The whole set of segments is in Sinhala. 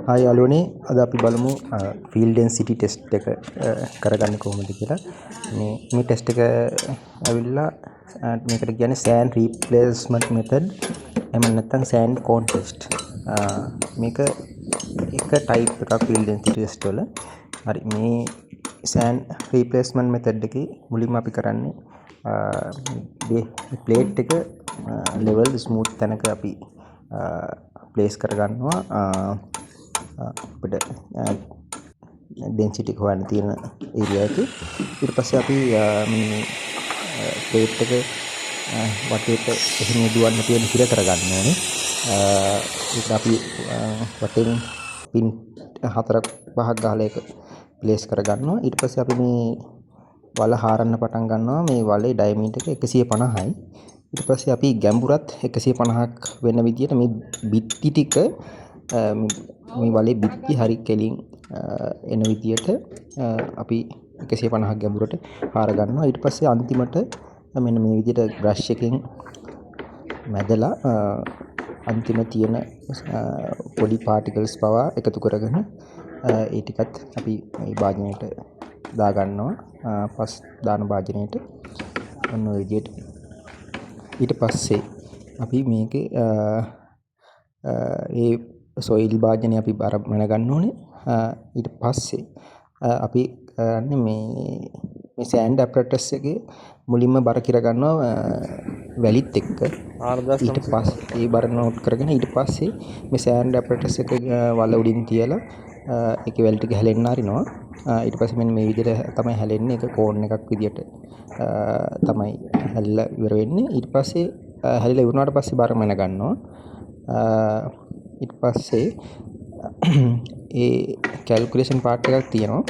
හායි යාළුවනේ අද අපි බලමු ෆීල්ඩ් ඩෙන්සිටි ටෙස්ට් එක කරගන්නේ කොහොමද කියලා. මේ ටෙස්ට් එක ඇවිල්ලා මේකට කියන්නේ සෑන්ඩ් රීප්ලේස්මන්ට් මෙතඩ් එහෙම නැත්නම් සෑන්ඩ් කෝන් ටෙස්ට්. මේක එක ටයිප් එකක් ෆීල්ඩ් ඩෙන්සිටි ටෙස්ට් වල. හරි මේ සෑන්ඩ් රීප්ලේස්මන්ට් මෙතඩ් එකේ මුලින්ම අපි කරන්නේ මේ ප්ලේට් එක ලෙවල් ස්මූත් තැනක අපි ප්ලේස් කරගන්නවා. අපිට ඩෙන්සිටි එක හොයන්න තියෙන ඒරියා එකේ. ඊට පස්සේ අපි මේ ප්ලේට් එක වටේට එහෙම දුවන්න තියෙන හිර කරගන්න ඕනේ. ඒක අපි වටෙන් පින් 4-5ක් ගහලා ඒක ප්ලේස් කරගන්නවා. ඊට පස්සේ අපි මේ වල හාරන්න පටන් ගන්නවා. මේ වලේ ඩයමීටර් එක 150යි. ඊට පස්සේ අපි ගැඹුරත් 150ක් වෙන විදියට මේ බිත්ති ටික මේ වලේ බිත්ති හරි කෙලින් එන විදියට අපි 150ක් ගැඹුරට හාර ගන්නවා. ඊට පස්සේ අන්තිමට මෙන්න මේ විදියට බ්‍රෂ් එකෙන් මැදලා අන්තිම තියෙන පොඩි පාටිකල්ස් පවා එකතු කරගෙන ඒ ටිකත් අපි මේ භාජනයට දා ගන්නවා. පස් දාන භාජනයට ඔන්න ඔය විදියට. ඊට පස්සේ අපි මේකේ ඒ සොයිල් භාජනය අපි මැන ගන්න ඕනේ. ඊට පස්සේ අපි කරන්නේ මේ සෑන්ඩ් ඇපරටස් එකේ මුලින්ම බර කිර ගන්නවා වැලිත් එක්ක. ඊට පස්සේ ඒ බර නෝට් කරගෙන ඊට පස්සේ මේ සෑන්ඩ් ඇපරටස් එක වල උඩින් තියලා ඒකේ වැලි ටික හැලෙන්න අරිනවා. ඊට පස්සේ මෙන්න මේ විදිහට තමයි හැලෙන්නේ. ඒක කෝන් එකක් විදියට තමයි හැලිලා ඉවර වෙන්නේ. ඊට පස්සේ හැලිලා ඉවරනාට පස්සේ බර මැන ගන්නවා. ඊට පස්සේ ඒ කැල්කියුලේෂන් පාර්ට් එකක් තියෙනවා.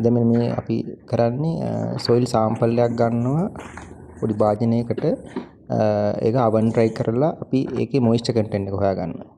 දැන් මේ අපි කරන්නේ සොයිල් සාම්පල් එකක් ගන්නවා පොඩි භාජනයකට. ඒක අවන් ඩ්‍රයි කරලා අපි ඒකේ මොයිස්චර් කන්ටෙන්ට් එක හොයාගන්නවා.